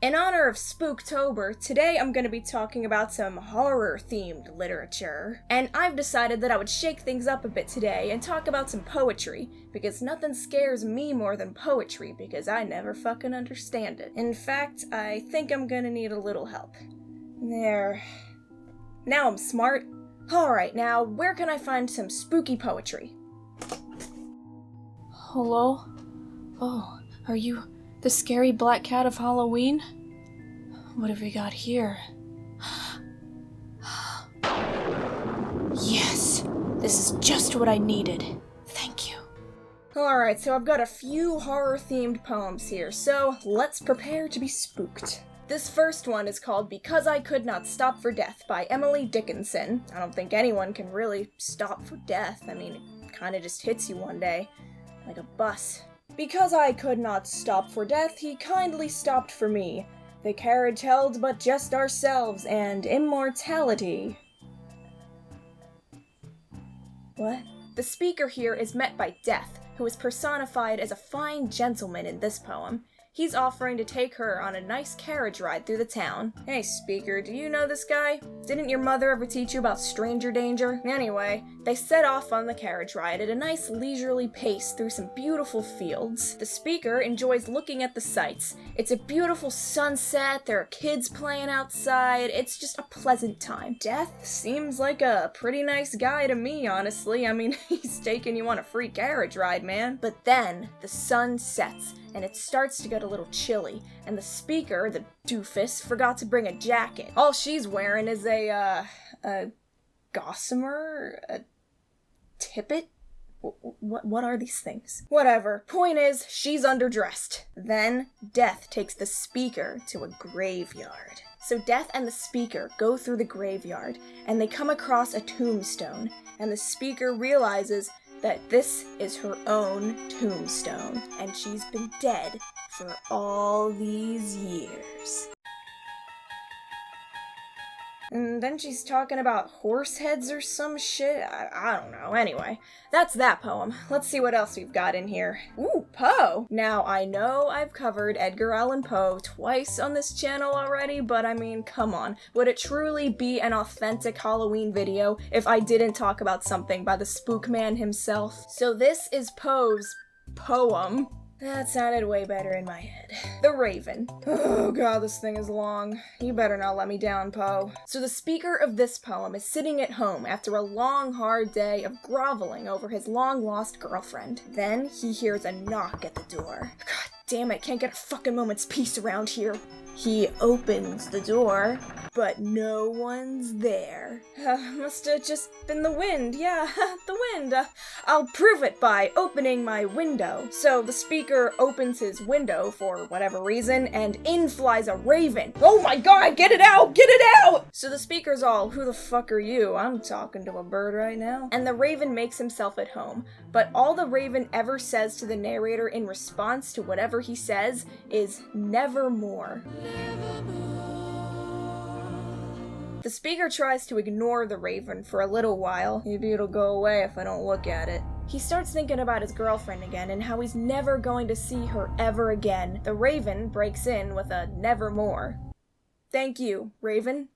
In honor of Spooktober, today I'm going to be talking about some horror-themed literature. And I've decided that I would shake things up a bit today and talk about some poetry, because nothing scares me more than poetry, because I never fucking understand it. In fact, I think I'm gonna need a little help. There. Now I'm smart. Alright, now, where can I find some spooky poetry? Hello? Oh, are you the scary black cat of Halloween? What have we got here? Yes, this is just what I needed. Thank you. Alright, so I've got a few horror-themed poems here, so let's prepare to be spooked. This first one is called Because I Could Not Stop for Death by Emily Dickinson. I don't think anyone can really stop for death. I mean, it kinda just hits you one day, like a bus. Because I could not stop for death, he kindly stopped for me. The carriage held but just ourselves and immortality. What? The speaker here is met by Death, who is personified as a fine gentleman in this poem. He's offering to take her on a nice carriage ride through the town. Hey, speaker, do you know this guy? Didn't your mother ever teach you about stranger danger? Anyway, they set off on the carriage ride at a nice leisurely pace through some beautiful fields. The speaker enjoys looking at the sights. It's a beautiful sunset, there are kids playing outside, it's just a pleasant time. Death seems like a pretty nice guy to me, honestly. I mean, he's taking you on a free carriage ride, man. But then, the sun sets, and it starts to get a little chilly, and the speaker, the doofus, forgot to bring a jacket. All she's wearing is a gossamer? A tippet? What are these things? Whatever. Point is, she's underdressed. Then, Death takes the speaker to a graveyard. So Death and the speaker go through the graveyard, and they come across a tombstone, and the speaker realizes that this is her own tombstone, and she's been dead for all these years. And then she's talking about horse heads or some shit. I don't know. Anyway, that's that poem. Let's see what else we've got in here. Ooh, Poe! Now, I know I've covered Edgar Allan Poe twice on this channel already, but I mean, come on. Would it truly be an authentic Halloween video if I didn't talk about something by the spook man himself? So this is Poe's poem. That sounded way better in my head. The Raven. Oh god, this thing is long. You better not let me down, Poe. So the speaker of this poem is sitting at home after a long, hard day of groveling over his long-lost girlfriend. Then he hears a knock at the door. God damn it, can't get a fucking moment's peace around here. He opens the door, but no one's there. Must have just been the wind. Yeah, the wind. I'll prove it by opening my window. So the speaker opens his window for whatever reason, and in flies a raven. Oh my god, get it out! Get it out! So the speaker's all, who the fuck are you? I'm talking to a bird right now. And the raven makes himself at home, but all the raven ever says to the narrator in response to whatever he says is nevermore. The speaker tries to ignore the raven for a little while. Maybe it'll go away if I don't look at it. He starts thinking about his girlfriend again and how he's never going to see her ever again. The raven breaks in with a nevermore. Thank you, raven.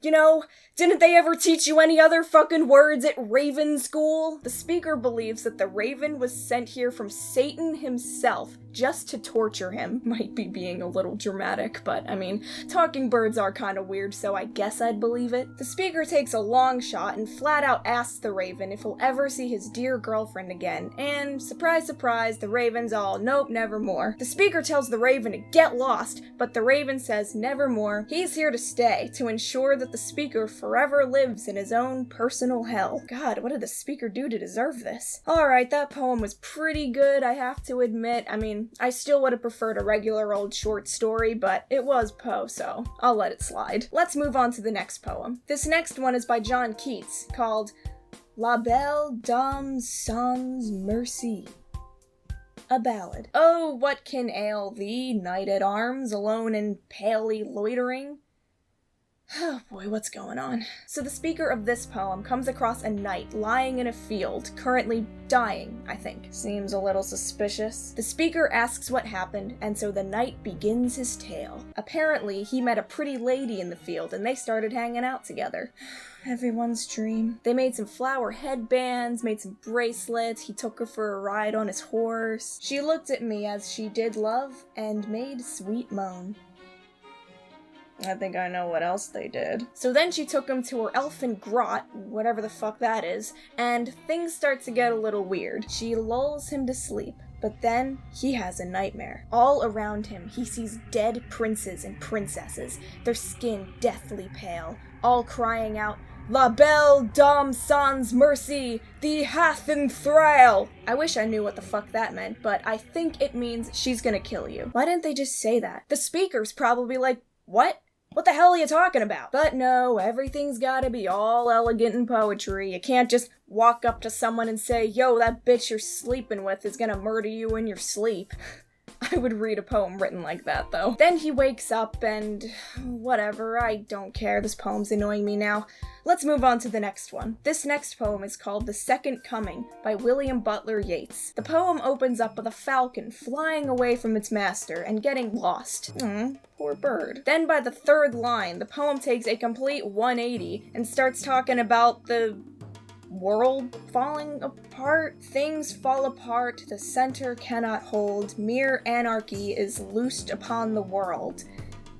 You know, didn't they ever teach you any other fucking words at Raven School? The speaker believes that the raven was sent here from Satan himself just to torture him. Might be being a little dramatic, but I mean, talking birds are kind of weird, so I guess I'd believe it. The speaker takes a long shot and flat out asks the raven if he'll ever see his dear girlfriend again, and surprise, surprise, the raven's all, nope, nevermore. The speaker tells the raven to get lost, but the raven says nevermore. He's here to stay, to ensure that the speaker forever lives in his own personal hell. God, what did the speaker do to deserve this? Alright, that poem was pretty good, I have to admit. I mean, I still would have preferred a regular old short story, but it was Poe, so I'll let it slide. Let's move on to the next poem. This next one is by John Keats, called Belle Dame Sans Merci. A ballad. Oh, what can ail thee, knight at arms, alone and palely loitering? Oh boy, what's going on? So the speaker of this poem comes across a knight lying in a field, currently dying, I think. Seems a little suspicious. The speaker asks what happened, and so the knight begins his tale. Apparently, he met a pretty lady in the field, and they started hanging out together. Everyone's dream. They made some flower headbands, made some bracelets, he took her for a ride on his horse. She looked at me as she did love, and made sweet moan. I think I know what else they did. So then she took him to her elfin grot, whatever the fuck that is, and things start to get a little weird. She lulls him to sleep, but then he has a nightmare. All around him, he sees dead princes and princesses, their skin deathly pale, all crying out, "La Belle Dame Sans Merci, thee hath in thrall!" I wish I knew what the fuck that meant, but I think it means she's gonna kill you. Why didn't they just say that? The speaker's probably like, what? What the hell are you talking about? But no, everything's gotta be all elegant in poetry. You can't just walk up to someone and say, yo, that bitch you're sleeping with is gonna murder you in your sleep. I would read a poem written like that, though. Then he wakes up and... whatever, I don't care. This poem's annoying me now. Let's move on to the next one. This next poem is called The Second Coming by William Butler Yeats. The poem opens up with a falcon flying away from its master and getting lost. Poor bird. Then by the third line, the poem takes a complete 180 and starts talking about the world falling apart. Things fall apart, the center cannot hold, mere anarchy is loosed upon the world.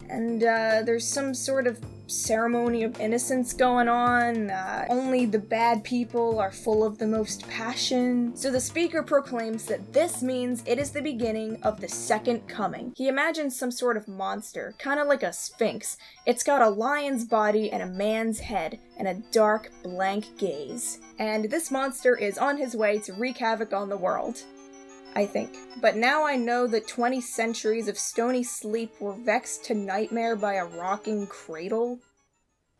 And there's some sort of ceremony of innocence going on. Only the bad people are full of the most passion. So the speaker proclaims that this means it is the beginning of the second coming. He imagines some sort of monster, kind of like a sphinx. It's got a lion's body and a man's head, and a dark, blank gaze. And this monster is on his way to wreak havoc on the world. I think. But now I know that 20 centuries of stony sleep were vexed to nightmare by a rocking cradle.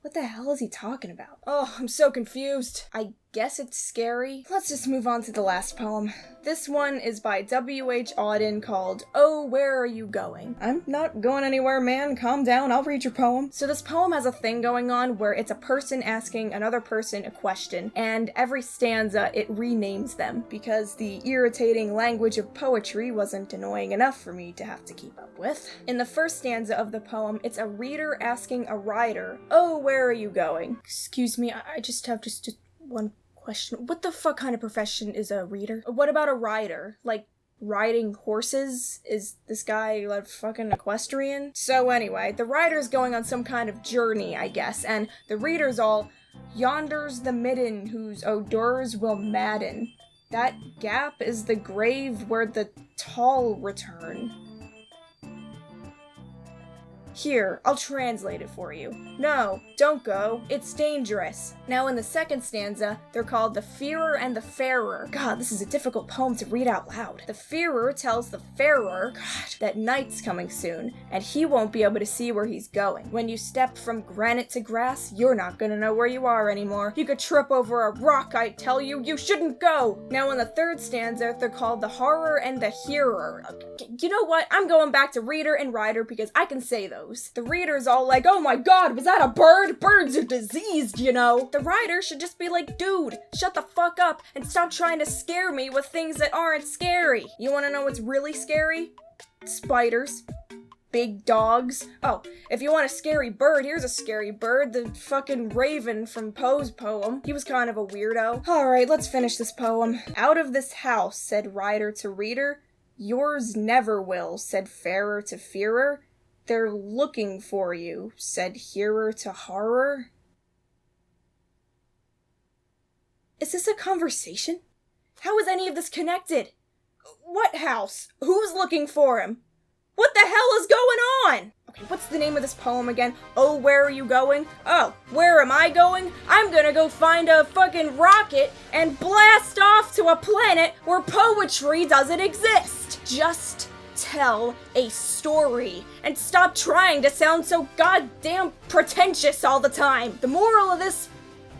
What the hell is he talking about? Oh, I'm so confused. I guess it's scary. Let's just move on to the last poem. This one is by W.H. Auden called Oh, Where Are You Going? I'm not going anywhere, man. Calm down. I'll read your poem. So this poem has a thing going on where it's a person asking another person a question, and every stanza it renames them because the irritating language of poetry wasn't annoying enough for me to have to keep up with. In the first stanza of the poem, it's a reader asking a writer, Oh, where are you going? Excuse me, I just have just one question. What the fuck kind of profession is a reader? What about a rider? Like, riding horses? Is this guy like fucking equestrian? So anyway, the rider's going on some kind of journey, I guess, and the reader's all, Yonder's the midden whose odors will madden. That gap is the grave where the tall return. Here, I'll translate it for you. No, don't go. It's dangerous. Now in the second stanza, they're called the Fearer and the Farer. God, this is a difficult poem to read out loud. The Fearer tells the Farer, that night's coming soon, and he won't be able to see where he's going. When you step from granite to grass, you're not gonna know where you are anymore. You could trip over a rock, I tell you. You shouldn't go. Now in the third stanza, they're called the Horror and the Hearer. You know what? I'm going back to reader and writer because I can say those. The reader's all like, oh my god, was that a bird? Birds are diseased, you know. The writer should just be like, dude, shut the fuck up and stop trying to scare me with things that aren't scary. You wanna know what's really scary? Spiders. Big dogs. Oh, if you want a scary bird, here's a scary bird, the fucking raven from Poe's poem. He was kind of a weirdo. Alright, let's finish this poem. Out of this house, said writer to reader. Yours never will, said farer to fearer. They're looking for you, said hearer to horror. Is this a conversation? How is any of this connected? What house? Who's looking for him? What the hell is going on? Okay, what's the name of this poem again? Oh, where are you going? Oh, where am I going? I'm gonna go find a fucking rocket and blast off to a planet where poetry doesn't exist. Just tell a story and stop trying to sound so goddamn pretentious all the time. The moral of this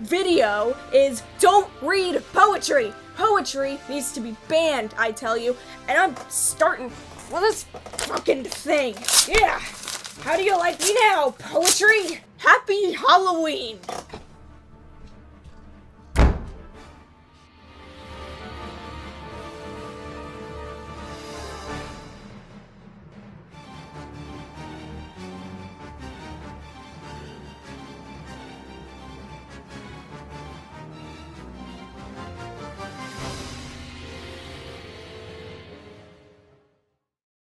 video is don't read poetry. Poetry needs to be banned, I tell you, and I'm starting with this fucking thing. Yeah. How do you like me now, poetry? Happy Halloween!